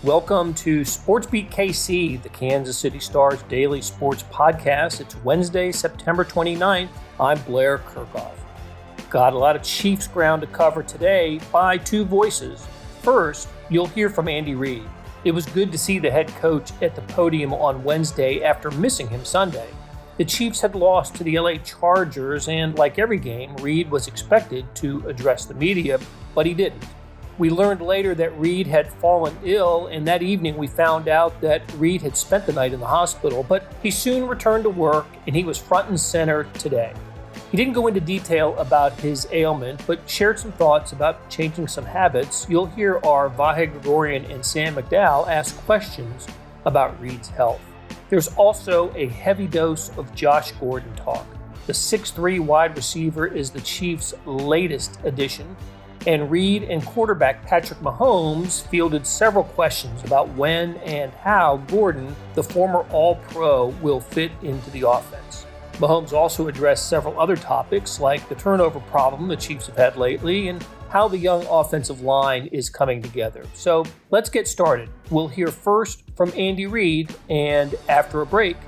Welcome to SportsBeat KC, the Kansas City Star's daily sports podcast. It's Wednesday, September 29th. I'm Blair Kirchhoff. Got a lot of Chiefs ground to cover today by two voices. First, you'll hear from Andy Reid. It was good to see the head coach at the podium on Wednesday after missing him Sunday. The Chiefs had lost to the LA Chargers, and like every game, Reid was expected to address the media, but he didn't. We learned later that Reid had fallen ill, and that evening we found out that Reid had spent the night in the hospital, but he soon returned to work, and he was front and center today. He didn't go into detail about his ailment, but shared some thoughts about changing some habits. You'll hear our Vahe Gregorian and Sam McDowell ask questions about Reid's health. There's also a heavy dose of Josh Gordon talk. The 6'3" wide receiver is the Chiefs' latest addition, and Reid and quarterback Patrick Mahomes fielded several questions about when and how Gordon, the former All-Pro, will fit into the offense. Mahomes also addressed several other topics like the turnover problem the Chiefs have had lately and how the young offensive line is coming together. So let's get started. We'll hear first from Andy Reid, and after a break,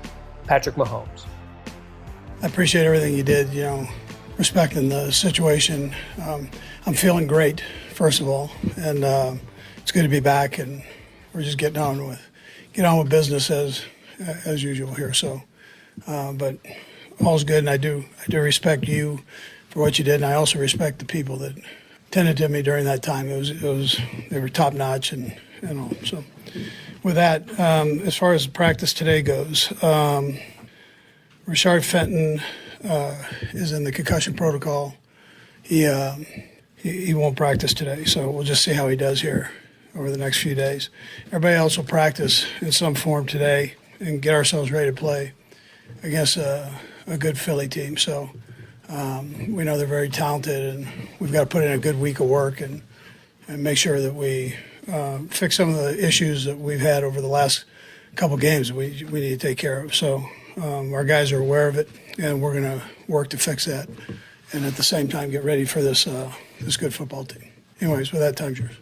Patrick Mahomes. I appreciate everything you did, respecting the situation. I'm feeling great, first of all, and it's good to be back, and we're just getting on with business as usual here. So, but all's good, and I do respect you for what you did, and I also respect the people that tended to me during that time. They were top notch, and all. So, with that, as far as practice today goes, Rashard Fenton is in the concussion protocol. He won't practice today, so we'll just see how he does here over the next few days. Everybody else will practice in some form today and get ourselves ready to play against a good Philly team. So we know they're very talented, and we've got to put in a good week of work and make sure that we fix some of the issues that we've had over the last couple games we need to take care of. So our guys are aware of it, and we're going to work to fix that, and at the same time get ready for this good football team. Anyways, with that, time's yours.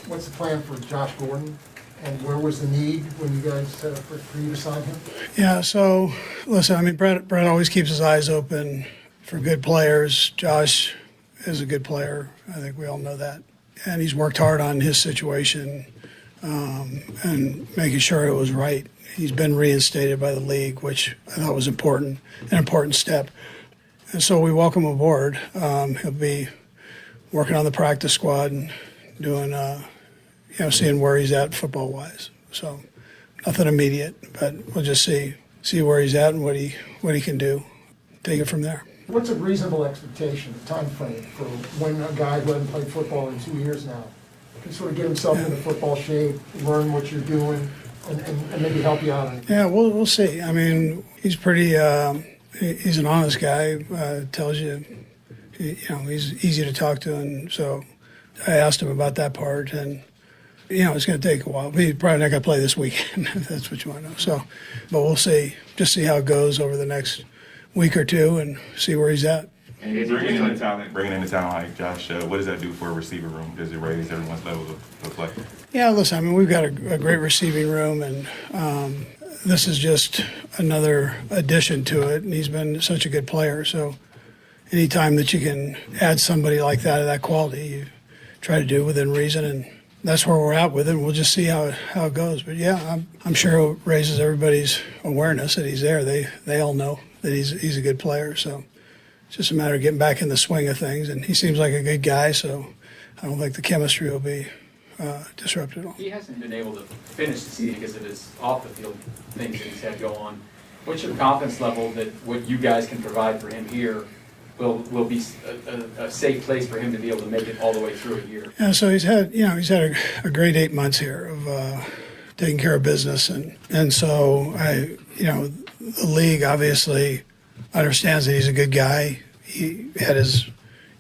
What's the plan for Josh Gordon, and where was the need when you guys set up for you to sign him? Yeah, so listen, Brett always keeps his eyes open for good players. Josh is a good player. I think we all know that. And he's worked hard on his situation and making sure it was right. He's been reinstated by the league, which I thought was an important step. And so we welcome him aboard. He'll be working on the practice squad and doing, seeing where he's at football-wise. So nothing immediate, but we'll just see where he's at and what he can do. Take it from there. What's a reasonable expectation, time frame, for when a guy who hasn't played football in 2 years now can sort of get himself into football shape, learn what you're doing, and maybe help you out on it? Yeah, we'll see. He's pretty. He's an honest guy. Tells you, he's easy to talk to, and so I asked him about that part, and it's going to take a while. He's probably not going to play this weekend, if that's what you want to know. So, but we'll see. Just see how it goes over the next week or two, and see where he's at. And bringing in a talent like Josh, what does that do for a receiver room? Does it raise everyone's level of play? Yeah, listen, we've got a great receiving room, and this is just another addition to it, and he's been such a good player. So anytime that you can add somebody like that of that quality, you try to do within reason, and that's where we're at with it. And we'll just see how it goes. But yeah, I'm sure it raises everybody's awareness that he's there. They all know that he's a good player. So it's just a matter of getting back in the swing of things. And he seems like a good guy, so I don't think the chemistry will be disrupted at all. He hasn't been able to finish the season because of his off-the-field things that he's had go on. What's your confidence level that what you guys can provide for him here will be a safe place for him to be able to make it all the way through a year? Yeah, so he's had a great 8 months here of taking care of business, and so the league obviously understands that he's a good guy. He had his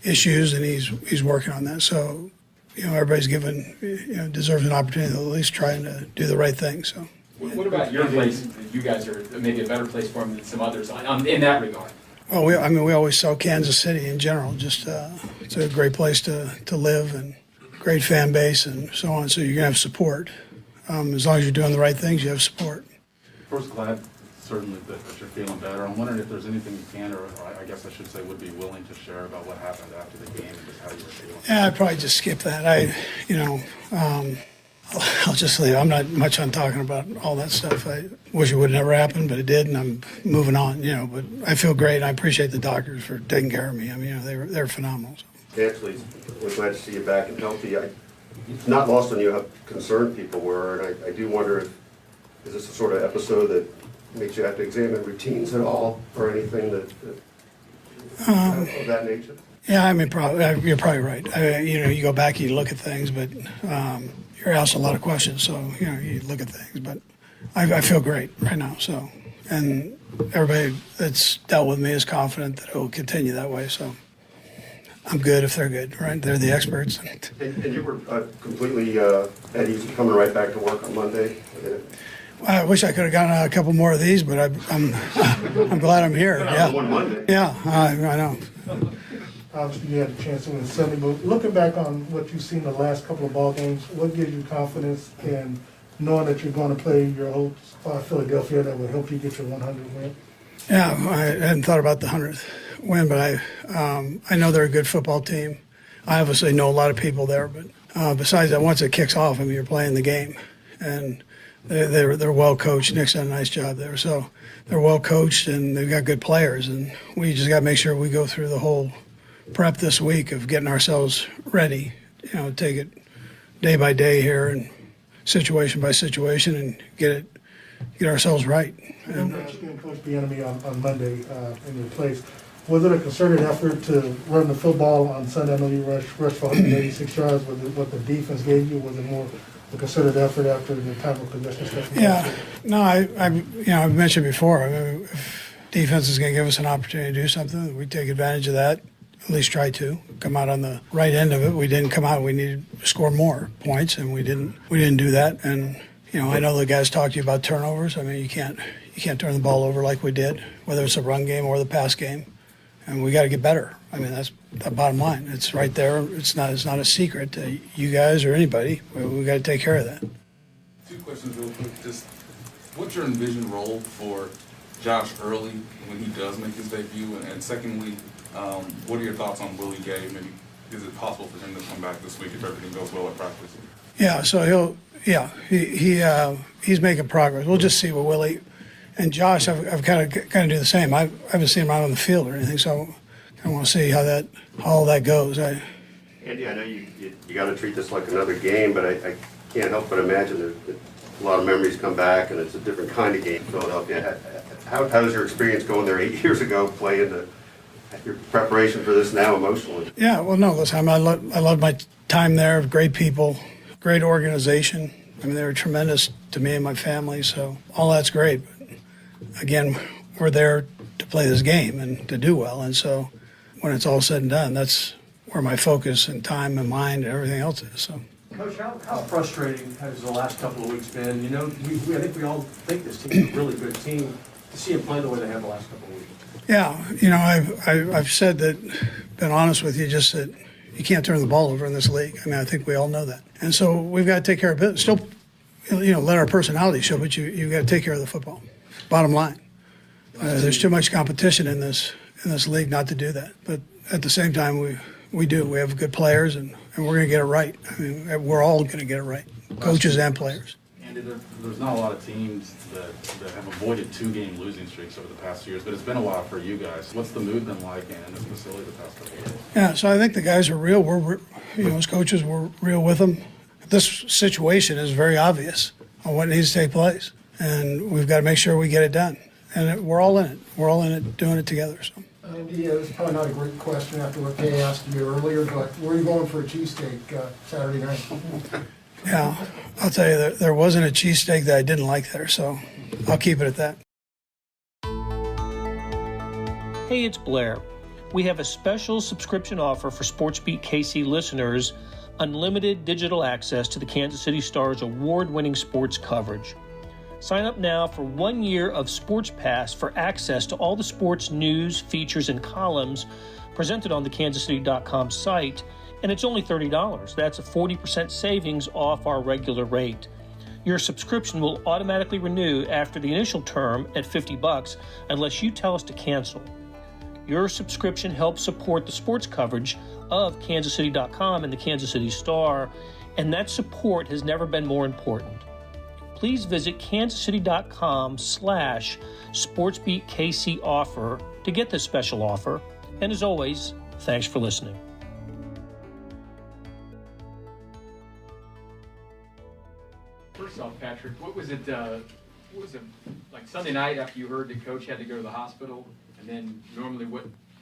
issues, and he's working on that. So everybody's deserves an opportunity to at least trying to do the right thing. So. What about your place? You guys are maybe a better place for him than some others in that regard. Well, we always sell Kansas City in general. Just it's a great place to live and great fan base and so on. So you're going to have support. As long as you're doing the right things, you have support. First, glad certainly that you're feeling better. I'm wondering if there's anything you can, or I guess I should say, would be willing to share about what happened after the game and just how you were feeling. Yeah, I'd probably just skip that. I'll just leave. I'm not much on talking about all that stuff. I wish it would have never happened, but it did, and I'm moving on. But I feel great, and I appreciate the doctors for taking care of me. I mean, they're phenomenal. So. Actually, we're glad to see you back and healthy. It's not lost on you how concerned people were, and I do wonder if is this a sort of episode that makes you have to examine routines at all, or anything that of that nature? Yeah, I mean, you're probably right. You go back and you look at things, but you're asked a lot of questions, so you look at things. But I feel great right now. So, and everybody that's dealt with me is confident that it will continue that way. So, I'm good if they're good, right? They're the experts. And you were completely at ease coming right back to work on Monday. I wish I could have gotten a couple more of these, but I'm glad I'm here. Yeah, One Monday. yeah, I know. Obviously, you had a chance to win Sunday, but looking back on what you've seen the last couple of ball games, what gives you confidence in knowing that you're going to play your old Philadelphia that will help you get your 100 win? Yeah, I hadn't thought about the 100th win, but I know they're a good football team. I obviously know a lot of people there, but besides that, once it kicks off, I mean, you're playing the game, and they're well coached. Nick's done a nice job there, so they're well coached and they've got good players, and we just got to make sure we go through the whole prep this week of getting ourselves ready. Take it day by day here and situation by situation, and get ourselves right. You're going to coach the enemy on Monday in your place. Was it a concerted effort to run the football on Sunday? I know you rushed for 186 yards. Was it what the defense gave you? Was it more a concerted effort after the time of possession stuff? Yeah, no, I've mentioned before. I mean, if defense is going to give us an opportunity to do something, we take advantage of that. At least try to come out on the right end of it. We didn't come out. We needed to score more points, and we didn't do that. And I know the guys talk to you about turnovers. I mean, you can't turn the ball over like we did, whether it's a run game or the pass game. And we got to get better. I mean, that's the bottom line. It's right there. It's not a secret to you guys or anybody. We got to take care of that. Two questions real quick. Just what's your envisioned role for Josh Early when he does make his debut? And secondly, what are your thoughts on Willie Gay? Maybe is it possible for him to come back this week if everything goes well at practice? Yeah, so he's making progress. We'll just see with Willie. And Josh, I've kind of do the same. I haven't seen him out on the field or anything, so I want to see how all that goes. Andy, I know you got to treat this like another game, but I can't help but imagine that a lot of memories come back, and it's a different kind of game in Philadelphia. How does your experience going there 8 years ago play into your preparation for this now emotionally? Yeah, well, no, listen, I love my time there. Great people, great organization. I mean, they were tremendous to me and my family, so all that's great. But again, we're there to play this game and to do well, and so when it's all said and done, that's where my focus and time and mind and everything else is. So. Coach, how frustrating has the last couple of weeks been? I think we all think this team's a really good team. To see them play the way they have the last couple of weeks. Yeah, I've said that, been honest with you, just that you can't turn the ball over in this league. I mean, I think we all know that. And so we've got to take care of it. Still, let our personality show, but you've got to take care of the football. Bottom line. There's too much competition in this league not to do that. But at the same time, we do. We have good players, and we're going to get it right. I mean, we're all going to get it right, coaches and players. Andy, there's not a lot of teams that have avoided 2-game losing streaks over the past years, but it's been a while for you guys. What's the mood been like in this facility the past couple of years? Yeah, so I think the guys are real. We're as coaches, we're real with them. This situation is very obvious on what needs to take place, and we've got to make sure we get it done. And we're all in it. We're all in it, doing it together. So. Andy, this is probably not a great question after what Kay asked you earlier, but where are you going for a cheesesteak Saturday night? Yeah, I'll tell you, there wasn't a cheesesteak that I didn't like there, so I'll keep it at that. Hey, it's Blair. We have a special subscription offer for SportsBeat KC listeners, unlimited digital access to the Kansas City Star's award-winning sports coverage. Sign up now for 1 year of Sports Pass for access to all the sports news, features, and columns presented on the kansascity.com site, and it's only $30. That's a 40% savings off our regular rate. Your subscription will automatically renew after the initial term at $50 unless you tell us to cancel. Your subscription helps support the sports coverage of KansasCity.com and the Kansas City Star, and that support has never been more important. Please visit KansasCity.com/SportsBeatKC offer to get this special offer. And as always, thanks for listening. First off, Patrick, what was it like Sunday night after you heard the coach had to go to the hospital? And then normally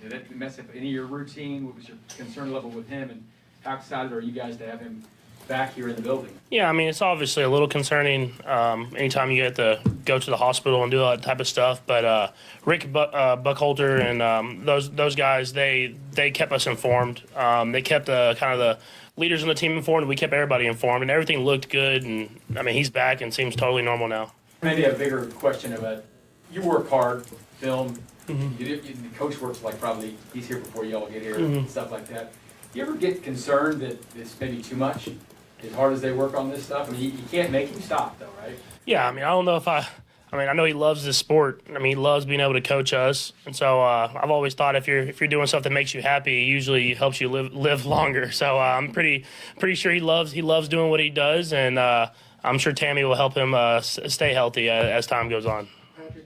did that mess up any of your routine? What was your concern level with him? And how excited are you guys to have him back here in the building? Yeah, I mean, it's obviously a little concerning anytime you have to go to the hospital and do all that type of stuff. But Rick Buckholter and those guys, they kept us informed. They kept kind of the leaders on the team informed. We kept everybody informed, and everything looked good. And, I mean, he's back and seems totally normal now. Maybe a bigger question about, you work hard, film. The coach works like probably he's here before you all get here, and stuff like that. You ever get concerned that it's maybe too much, as hard as they work on this stuff? I mean, you can't make him stop, though, right? Yeah, I mean, I don't know if I know he loves this sport. I mean, he loves being able to coach us, and so I've always thought if you're doing something that makes you happy, it usually helps you live longer. So I'm pretty sure he loves doing what he does, and I'm sure Tammy will help him stay healthy as time goes on. Patrick,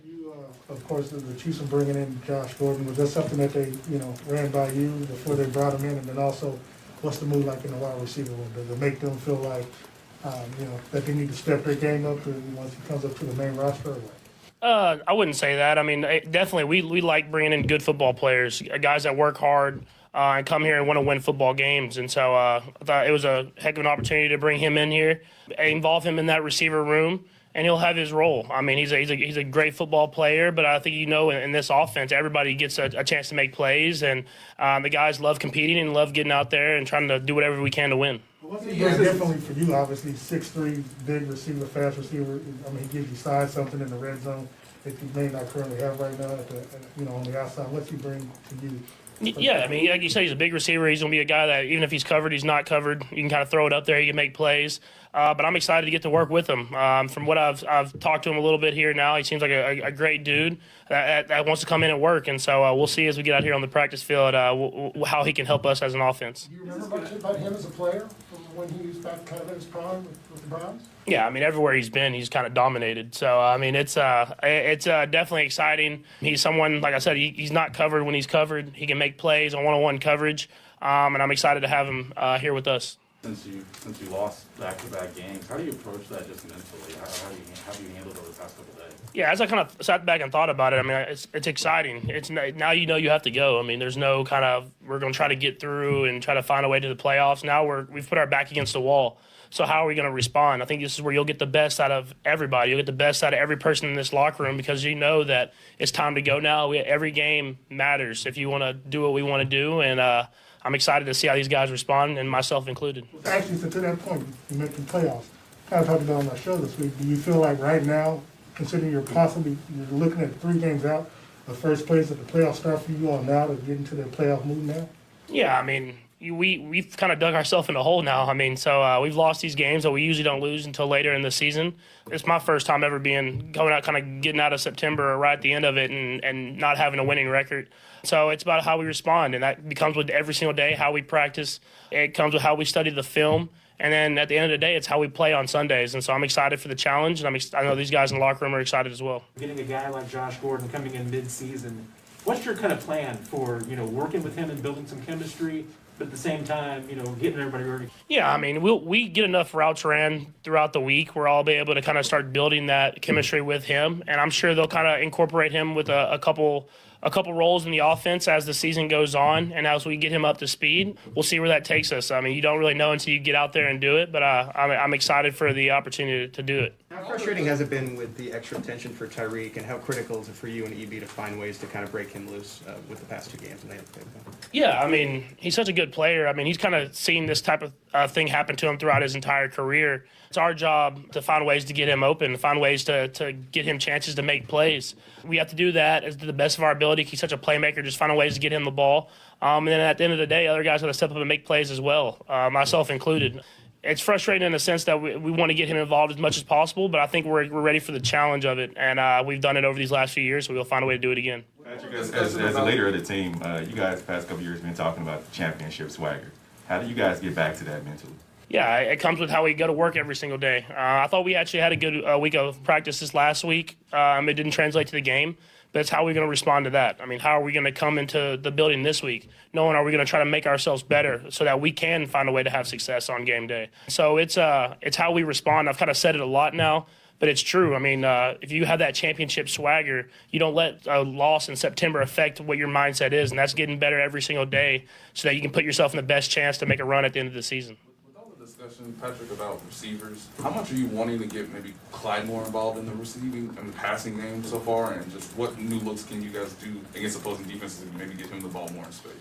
of course, the Chiefs are bringing in Josh Gordon. Was that something that they, ran by you before they brought him in? And then also, what's the move like in the wide receiver room? Does it make them feel like, that they need to step their game up once he comes up to the main roster? Or what? I wouldn't say that. I mean, definitely we like bringing in good football players, guys that work hard and come here and want to win football games. And so I thought it was a heck of an opportunity to bring him in here, involve him in that receiver room, and he'll have his role. I mean, he's a great football player, but I think in this offense, everybody gets a chance to make plays, and the guys love competing and love getting out there and trying to do whatever we can to win. What's it doing differently for you? Obviously, 6'3", big receiver, fast receiver. I mean, he gives you size, something in the red zone that you may not currently have right now. On the outside, what's he bring to you? Yeah, I mean, like you said, he's a big receiver. He's going to be a guy that even if he's covered, he's not covered. You can kind of throw it up there. He can make plays. But I'm excited to get to work with him. From what I've talked to him a little bit here now, he seems like a great dude that wants to come in and work. And so we'll see as we get out here on the practice field how he can help us as an offense. Do you remember much about him as a player from when he was back kind of in his prime with the Browns? Yeah, I mean, everywhere he's been, he's kind of dominated. So, I mean, it's definitely exciting. He's someone, like I said, he's not covered when he's covered. He can make plays on one-on-one coverage, and I'm excited to have him here with us. Since you lost back-to-back games, how do you approach that just mentally? How do you handle it over the past couple of days? Yeah, as I kind of sat back and thought about it, I mean, it's exciting. It's now you have to go. I mean, there's no kind of we're going to try to get through and try to find a way to the playoffs. Now we've put our back against the wall. So how are we going to respond? I think this is where you'll get the best out of everybody. You'll get the best out of every person in this locker room because you know that it's time to go now. Every game matters if you want to do what we want to do, and I'm excited to see how these guys respond, and myself included. Actually, to that point, you mentioned playoffs. I was talking about on my show this week. Do you feel like right now, considering you're looking at 3 games out, the first place that the playoffs start for you all now to get into the playoff mood now? Yeah, I mean, we've kind of dug ourselves in a hole now. I mean, so we've lost these games that we usually don't lose until later in the season. It's my first time ever going out, kind of getting out of September or right at the end of it and not having a winning record. So it's about how we respond, and that becomes with every single day, how we practice. It comes with how we study the film. And then at the end of the day, it's how we play on Sundays. And so I'm excited for the challenge, and I know these guys in the locker room are excited as well. Getting a guy like Josh Gordon coming in mid-season, what's your kind of plan for, working with him and building some chemistry, but at the same time, getting everybody ready? Yeah, I mean, we get enough routes ran throughout the week where I'll be able to kind of start building that chemistry with him, and I'm sure they'll kind of incorporate him with a couple roles in the offense as the season goes on, and as we get him up to speed, we'll see where that takes us. I mean, you don't really know until you get out there and do it, but I'm excited for the opportunity to do it. How frustrating has it been with the extra attention for Tyreek, and how critical is it for you and EB to find ways to kind of break him loose with the past 2 games when they have played with him? Yeah, I mean, he's such a good player. I mean, he's kind of seen this type of thing happen to him throughout his entire career. It's our job to find ways to get him open, to find ways to get him chances to make plays. We have to do that as to the best of our ability. He's such a playmaker, just finding ways to get him the ball. And then at the end of the day, other guys got to step up and make plays as well, myself included. It's frustrating in the sense that we want to get him involved as much as possible, but I think we're ready for the challenge of it, and we've done it over these last few years, so we'll find a way to do it again. Patrick, as the leader of the team, you guys the past couple years been talking about the championship swagger. How do you guys get back to that mentally? Yeah, it comes with how we go to work every single day. I thought we actually had a good week of practice this last week. It didn't translate to the game, but it's how we're going to respond to that. I mean, how are we going to come into the building this week, knowing are we going to try to make ourselves better so that we can find a way to have success on game day? So it's how we respond. I've kind of said it a lot now, but it's true. I mean, if you have that championship swagger, you don't let a loss in September affect what your mindset is, and that's getting better every single day so that you can put yourself in the best chance to make a run at the end of the season. Discussion, Patrick, about receivers. How much are you wanting to get maybe Clyde more involved in the receiving and passing game so far, and just what new looks can you guys do against opposing defenses to maybe get him the ball more in space?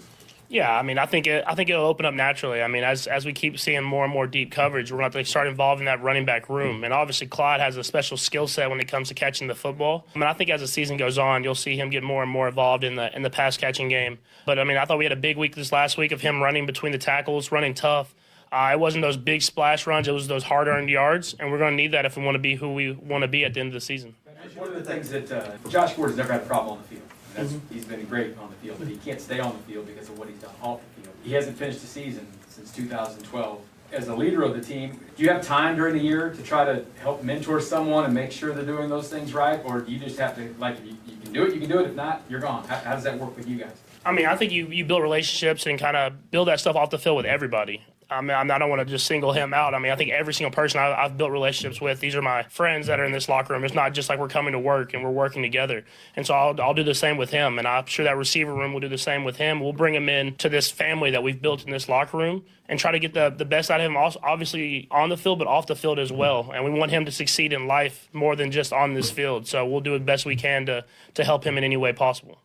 Yeah, I mean, I think it'll open up naturally. I mean, as we keep seeing more and more deep coverage, we're going to start involving that running back room. And obviously, Clyde has a special skill set when it comes to catching the football. I mean, I think as the season goes on, you'll see him get more and more involved in the pass catching game. But I mean, I thought we had a big week this last week of him running between the tackles, running tough. It wasn't those big splash runs. It was those hard-earned yards, and we're going to need that if we want to be who we want to be at the end of the season. One of the things that Josh Gordon's never had a problem on the field. He's been great on the field, but he can't stay on the field because of what he's done off the field. He hasn't finished the season since 2012. As the leader of the team, do you have time during the year to try to help mentor someone and make sure they're doing those things right, or do you just have to, like, you can do it, you can do it. If not, you're gone. How does that work with you guys? I mean, I think you build relationships and kind of build that stuff off the field with everybody. I mean, I don't want to just single him out. I mean, I think every single person I've built relationships with, these are my friends that are in this locker room. It's not just like we're coming to work and we're working together. And so I'll do the same with him, and I'm sure that receiver room will do the same with him. We'll bring him in to this family that we've built in this locker room and try to get the best out of him, also, obviously on the field, but off the field as well. And we want him to succeed in life more than just on this field. So we'll do the best we can to help him in any way possible.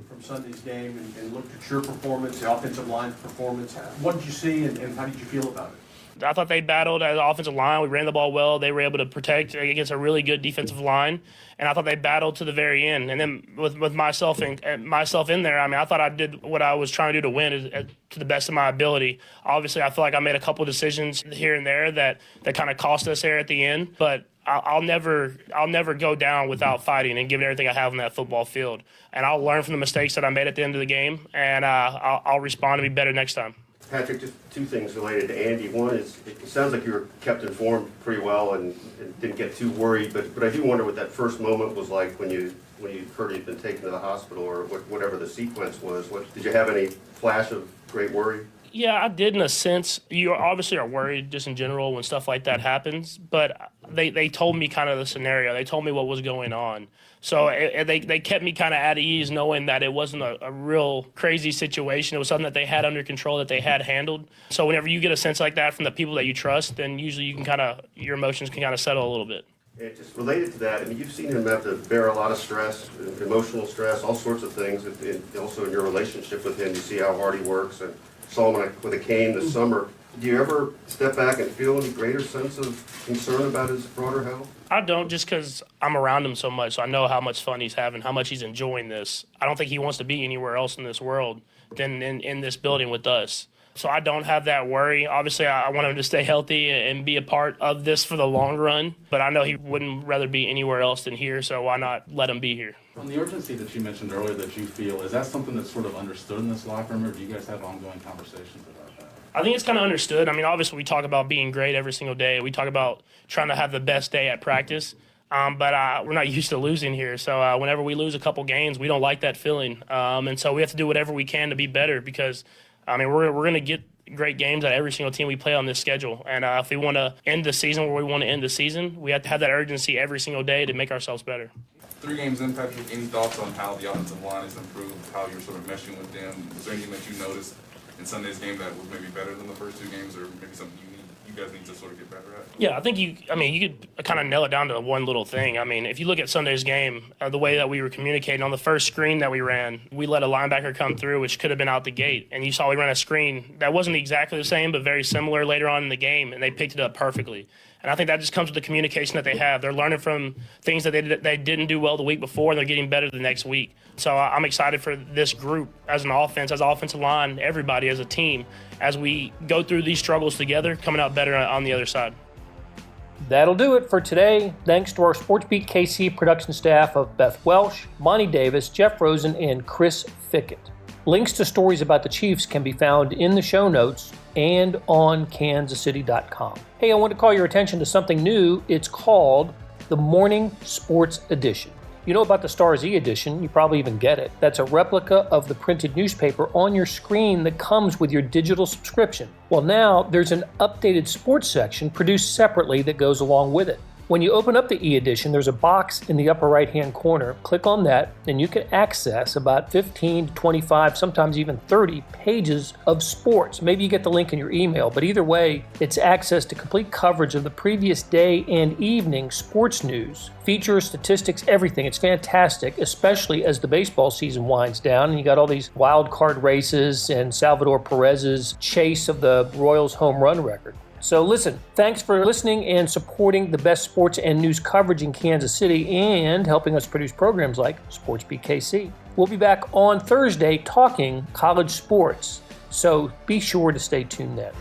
From Sunday's game and looked at your performance, the offensive line's performance, what did you see and how did you feel about it? I thought they battled as an offensive line. We ran the ball well. They were able to protect against a really good defensive line, and I thought they battled to the very end. And then with myself in there, I mean, I thought I did what I was trying to do to win to the best of my ability. Obviously, I feel like I made a couple of decisions here and there that kind of cost us there at the end, but I'll never go down without fighting and giving everything I have on that football field. And I'll learn from the mistakes that I made at the end of the game, and I'll respond to be better next time. Patrick, just 2 things related to Andy. One is, it sounds like you were kept informed pretty well and didn't get too worried, but I do wonder what that first moment was like when you heard he'd been taken to the hospital, or whatever the sequence was. Did you have any flash of great worry? Yeah, I did in a sense. You obviously are worried just in general when stuff like that happens, but they told me kind of the scenario. They told me what was going on. So they kept me kind of at ease, knowing that it wasn't a real crazy situation. It was something that they had under control, that they had handled. So whenever you get a sense like that from the people that you trust, then usually you can your emotions can kind of settle a little bit. And just related to that, I mean, you've seen him have to bear a lot of stress, emotional stress, all sorts of things. And also in your relationship with him, you see how hard he works, and saw him with a cane this summer. Do you ever step back and feel any greater sense of concern about his broader health? I don't, just because I'm around him so much. So I know how much fun he's having, how much he's enjoying this. I don't think he wants to be anywhere else in this world than in this building with us. So I don't have that worry. Obviously, I want him to stay healthy and be a part of this for the long run. But I know he wouldn't rather be anywhere else than here, so why not let him be here? On the urgency that you mentioned earlier that you feel, is that something that's sort of understood in this locker room, or do you guys have ongoing conversations about that? I think it's kind of understood. I mean, obviously, we talk about being great every single day. We talk about trying to have the best day at practice. But we're not used to losing here. So whenever we lose a couple games, we don't like that feeling. And so we have to do whatever we can to be better because, I mean, we're going to get great games at every single team we play on this schedule. And if we want to end the season where we want to end the season, we have to have that urgency every single day to make ourselves better. 3 games in, Patrick, any thoughts on how the offensive line has improved, how you're sort of meshing with them? Was there anything that you noticed in Sunday's game that was maybe better than the first 2 games, or maybe something you you guys need to sort of get better at? Yeah, I think you could kind of nail it down to one little thing. I mean, if you look at Sunday's game, the way that we were communicating on the first screen that we ran, we let a linebacker come through, which could have been out the gate. And you saw we ran a screen that wasn't exactly the same, but very similar later on in the game, and they picked it up perfectly. And I think that just comes with the communication that they have. They're learning from things that they didn't do well the week before, and they're getting better the next week. So I'm excited for this group as an offense, as offensive line, everybody as a team, as we go through these struggles together, coming out better on the other side. That'll do it for today. Thanks to our SportsBeat KC production staff of Beth Welsh, Monty Davis, Jeff Rosen, and Chris Fickett. Links to stories about the Chiefs can be found in the show notes and on kansascity.com. Hey, I want to call your attention to something new. It's called the Morning Sports Edition. You know about the Stars e-edition, you probably even get it. That's a replica of the printed newspaper on your screen that comes with your digital subscription. Well, now there's an updated sports section produced separately that goes along with it. When you open up the e-edition, there's a box in the upper right-hand corner. Click on that, and you can access about 15 to 25, sometimes even 30 pages of sports. Maybe you get the link in your email, but either way, it's access to complete coverage of the previous day and evening sports news, features, statistics, everything. It's fantastic, especially as the baseball season winds down, and you got all these wild card races and Salvador Perez's chase of the Royals home run record. So listen, thanks for listening and supporting the best sports and news coverage in Kansas City and helping us produce programs like SportsBeat KC. We'll be back on Thursday talking college sports, so be sure to stay tuned then.